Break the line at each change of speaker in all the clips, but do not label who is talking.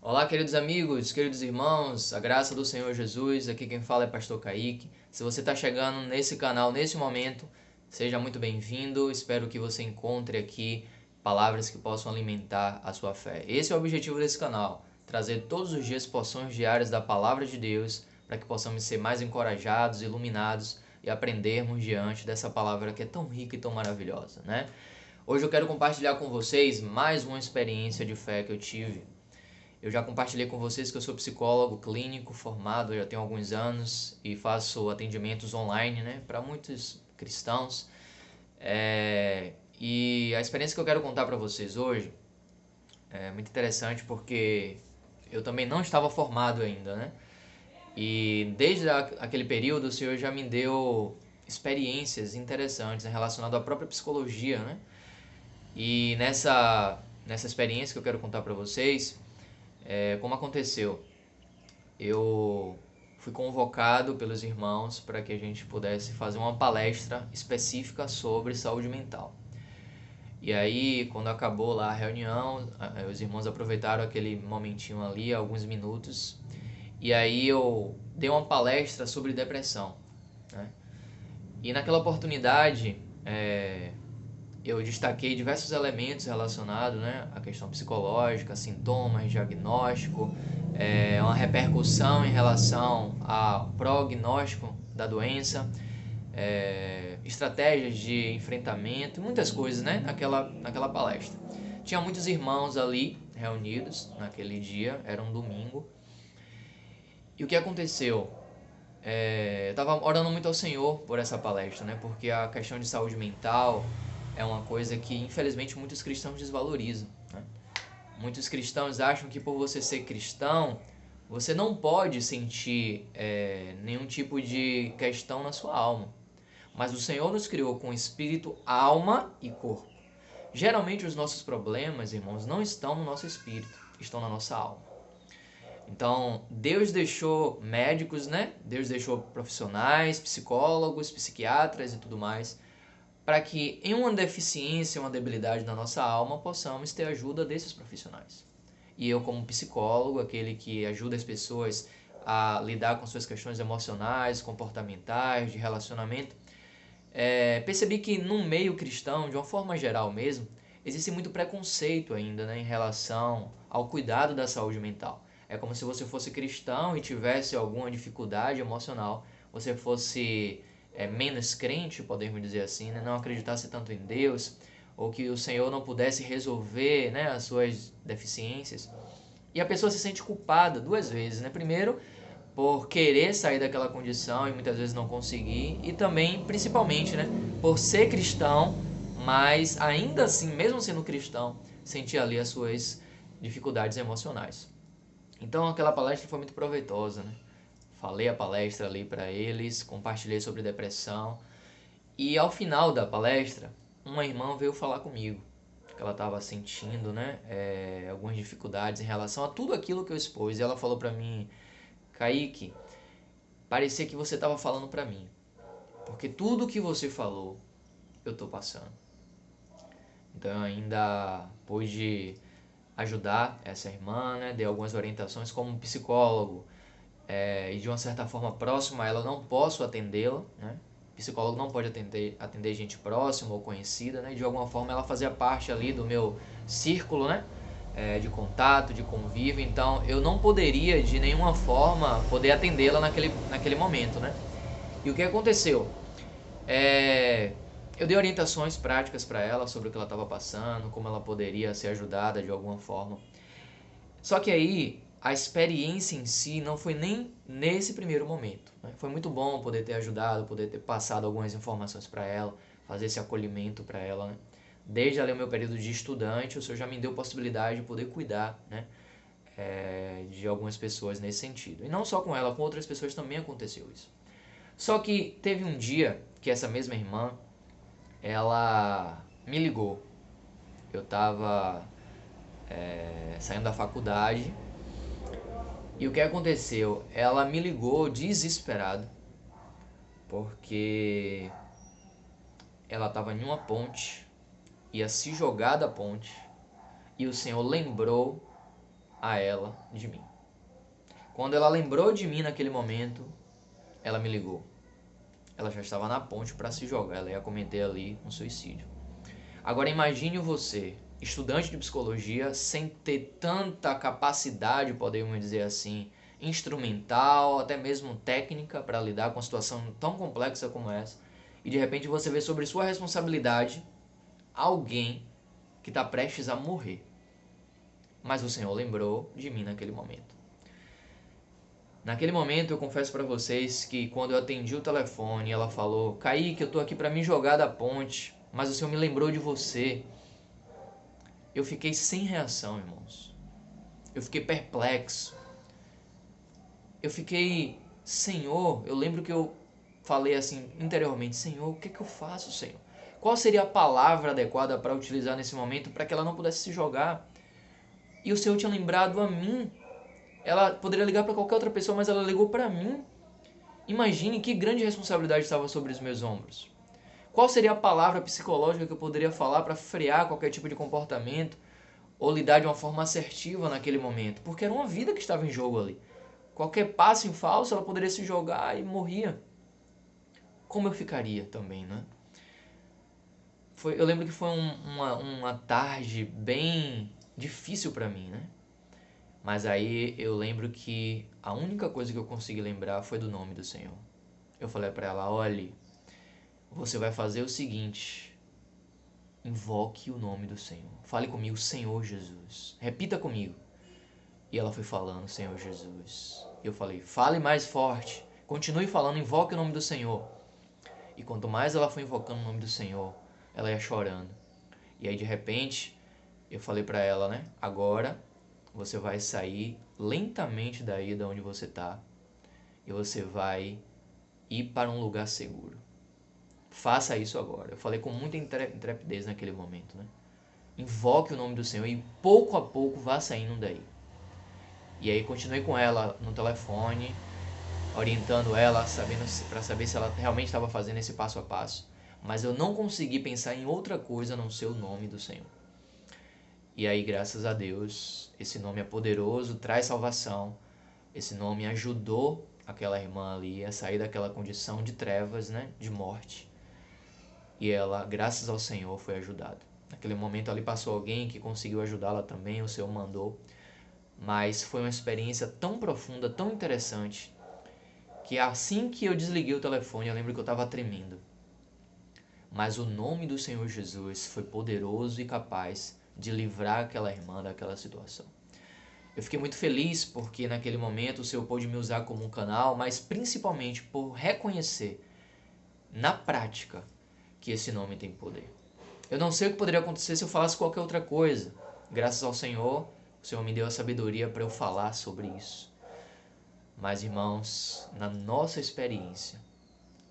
Olá, queridos amigos, queridos irmãos, a graça do Senhor Jesus, aqui quem fala é Pastor Kaique. Se você está chegando nesse canal nesse momento, seja muito bem-vindo. Espero que você encontre aqui palavras que possam alimentar a sua fé. Esse é o objetivo desse canal, trazer todos os dias porções diárias da palavra de Deus, para que possamos ser mais encorajados, iluminados e aprendermos diante dessa palavra que é tão rica e tão maravilhosa, né? Hoje eu quero compartilhar com vocês mais uma experiência de fé que eu tive. Eu já compartilhei com vocês que eu sou psicólogo clínico formado, já tenho alguns anos e faço atendimentos online, né, para muitos cristãos. E a experiência que eu quero contar para vocês hoje é muito interessante porque eu também não estava formado ainda, né? E desde aquele período o Senhor já me deu experiências interessantes relacionadas à própria psicologia, né? E nessa experiência que eu quero contar para vocês, como aconteceu? Eu fui convocado pelos irmãos para que a gente pudesse fazer uma palestra específica sobre saúde mental. E aí, quando acabou lá a reunião, os irmãos aproveitaram aquele momentinho ali, alguns minutos, e aí eu dei uma palestra sobre depressão, né? E naquela oportunidade, eu destaquei diversos elementos relacionados, né, à questão psicológica, sintomas, diagnóstico, uma repercussão em relação ao prognóstico da doença, estratégias de enfrentamento, muitas coisas, né, naquela palestra. Tinha muitos irmãos ali reunidos naquele dia, era um domingo. E o que aconteceu? Eu estava orando muito ao Senhor por essa palestra, né? Porque a questão de saúde mental é uma coisa que infelizmente muitos cristãos desvalorizam, né? Muitos cristãos acham que por você ser cristão, você não pode sentir nenhum tipo de questão na sua alma. Mas o Senhor nos criou com espírito, alma e corpo. Geralmente os nossos problemas, irmãos, não estão no nosso espírito, estão na nossa alma. Então, Deus deixou médicos, né? Deus deixou profissionais, psicólogos, psiquiatras e tudo mais, para que em uma deficiência, uma debilidade na nossa alma, possamos ter ajuda desses profissionais. E eu, como psicólogo, aquele que ajuda as pessoas a lidar com suas questões emocionais, comportamentais, de relacionamento, percebi que no meio cristão, de uma forma geral mesmo, existe muito preconceito ainda, né, em relação ao cuidado da saúde mental. É como se você fosse cristão e tivesse alguma dificuldade emocional, você fosse menos crente, podemos dizer assim, né, não acreditasse tanto em Deus, ou que o Senhor não pudesse resolver, né, as suas deficiências. E a pessoa se sente culpada duas vezes, né? Primeiro, por querer sair daquela condição e muitas vezes não conseguir, e também, principalmente, né, por ser cristão, mas ainda assim, mesmo sendo cristão, sentir ali as suas dificuldades emocionais. Então aquela palestra foi muito proveitosa, né? Falei a palestra ali para eles, compartilhei sobre depressão, e ao final da palestra, uma irmã veio falar comigo que ela estava sentindo, né, algumas dificuldades em relação a tudo aquilo que eu expus, e ela falou para mim: Kaique, parecia que você estava falando para mim, porque tudo que você falou eu estou passando. Então eu ainda pude ajudar essa irmã, né? Dei algumas orientações como psicólogo, e de uma certa forma próxima a ela não posso atendê-la, né? Psicólogo não pode atender gente próxima ou conhecida, né? De alguma forma ela fazia parte ali do meu círculo, né? De contato, de convívio, então eu não poderia de nenhuma forma poder atendê-la naquele momento, né? E o que aconteceu? É, eu dei orientações práticas para ela sobre o que ela estava passando, como ela poderia ser ajudada de alguma forma. Só que aí a experiência em si não foi nem nesse primeiro momento, né? Foi muito bom poder ter ajudado, poder ter passado algumas informações para ela, fazer esse acolhimento para ela, né? Desde ali o meu período de estudante, o Senhor já me deu possibilidade de poder cuidar, né? De algumas pessoas nesse sentido. E não só com ela, com outras pessoas também aconteceu isso. Só que teve um dia que essa mesma irmã, ela me ligou. Eu estava saindo da faculdade e o que aconteceu? Ela me ligou desesperada porque ela estava em uma ponte, ia se jogar da ponte e o Senhor lembrou a ela de mim. Quando ela lembrou de mim naquele momento, ela me ligou. Ela já estava na ponte para se jogar, ela ia cometer ali um suicídio. Agora imagine você, estudante de psicologia, sem ter tanta capacidade, podemos dizer assim, instrumental, até mesmo técnica para lidar com uma situação tão complexa como essa, e de repente você vê sobre sua responsabilidade alguém que está prestes a morrer. Mas o Senhor lembrou de mim naquele momento. Naquele momento eu confesso para vocês que quando eu atendi o telefone, ela falou: Kaique, eu tô aqui para me jogar da ponte, mas o Senhor me lembrou de você. Eu fiquei sem reação, irmãos. Eu fiquei perplexo. Eu fiquei, Senhor, eu lembro que eu falei assim interiormente: Senhor, o que é que eu faço, Senhor? Qual seria a palavra adequada para utilizar nesse momento para que ela não pudesse se jogar? E o Senhor tinha lembrado a mim. Ela poderia ligar para qualquer outra pessoa, mas ela ligou para mim. Imagine que grande responsabilidade estava sobre os meus ombros. Qual seria a palavra psicológica que eu poderia falar para frear qualquer tipo de comportamento ou lidar de uma forma assertiva naquele momento? Porque era uma vida que estava em jogo ali. Qualquer passo em falso, ela poderia se jogar e morria. Como eu ficaria também, né? Eu lembro que foi uma tarde bem difícil para mim, né? Mas aí eu lembro que a única coisa que eu consegui lembrar foi do nome do Senhor. Eu falei para ela: olhe, você vai fazer o seguinte, invoque o nome do Senhor. Fale comigo, Senhor Jesus. Repita comigo. E ela foi falando, Senhor Jesus. E eu falei: fale mais forte. Continue falando, invoque o nome do Senhor. E quanto mais ela foi invocando o nome do Senhor, ela ia chorando. E aí de repente, eu falei para ela, né? Agora você vai sair lentamente daí de onde você está e você vai ir para um lugar seguro. Faça isso agora. Eu falei com muita intrepidez naquele momento, né? Invoque o nome do Senhor e pouco a pouco vá saindo daí. E aí continuei com ela no telefone, orientando ela, para saber se ela realmente estava fazendo esse passo a passo. Mas eu não consegui pensar em outra coisa a não ser o nome do Senhor. E aí, graças a Deus, esse nome é poderoso, traz salvação. Esse nome ajudou aquela irmã ali a sair daquela condição de trevas, né, de morte. E ela, graças ao Senhor, foi ajudada. Naquele momento ali passou alguém que conseguiu ajudá-la também, o Senhor mandou. Mas foi uma experiência tão profunda, tão interessante, que assim que eu desliguei o telefone, eu lembro que eu estava tremendo. Mas o nome do Senhor Jesus foi poderoso e capaz de livrar aquela irmã daquela situação. Eu fiquei muito feliz porque naquele momento o Senhor pôde me usar como um canal, mas principalmente por reconhecer na prática que esse nome tem poder. Eu não sei o que poderia acontecer se eu falasse qualquer outra coisa. Graças ao Senhor, o Senhor me deu a sabedoria para eu falar sobre isso. Mas, irmãos, na nossa experiência,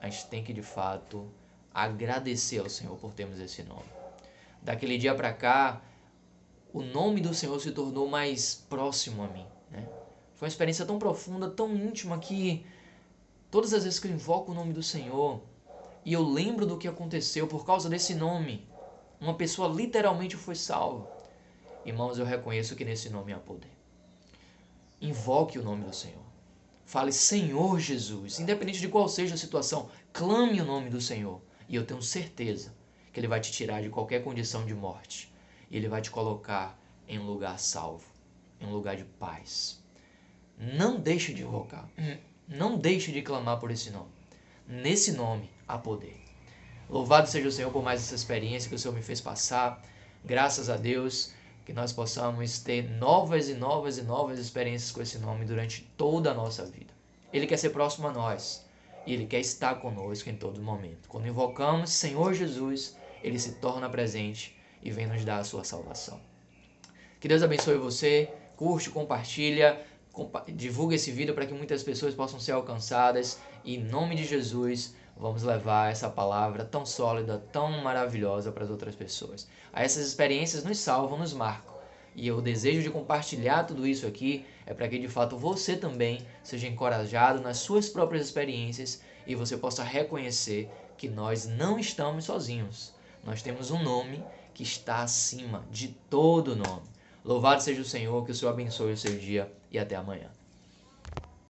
a gente tem que de fato agradecer ao Senhor por termos esse nome. Daquele dia para cá, o nome do Senhor se tornou mais próximo a mim, né? Foi uma experiência tão profunda, tão íntima, que todas as vezes que eu invoco o nome do Senhor e eu lembro do que aconteceu por causa desse nome, uma pessoa literalmente foi salva. Irmãos, eu reconheço que nesse nome há poder. Invoque o nome do Senhor. Fale, Senhor Jesus, independente de qual seja a situação, clame o nome do Senhor. E eu tenho certeza que Ele vai te tirar de qualquer condição de morte. E Ele vai te colocar em um lugar salvo, em um lugar de paz. Não deixe de invocar, não deixe de clamar por esse nome. Nesse nome há poder. Louvado seja o Senhor por mais essa experiência que o Senhor me fez passar. Graças a Deus, que nós possamos ter novas e novas e novas experiências com esse nome durante toda a nossa vida. Ele quer ser próximo a nós e Ele quer estar conosco em todo momento. Quando invocamos Senhor Jesus, Ele se torna presente e vem nos dar a sua salvação. Que Deus abençoe você, curte, compartilha, divulga esse vídeo para que muitas pessoas possam ser alcançadas e em nome de Jesus vamos levar essa palavra tão sólida, tão maravilhosa para as outras pessoas. Essas experiências nos salvam, nos marcam. E o desejo de compartilhar tudo isso aqui é para que de fato você também seja encorajado nas suas próprias experiências e você possa reconhecer que nós não estamos sozinhos. Nós temos um nome que está acima de todo nome. Louvado seja o Senhor, que o Senhor abençoe o seu dia e até amanhã.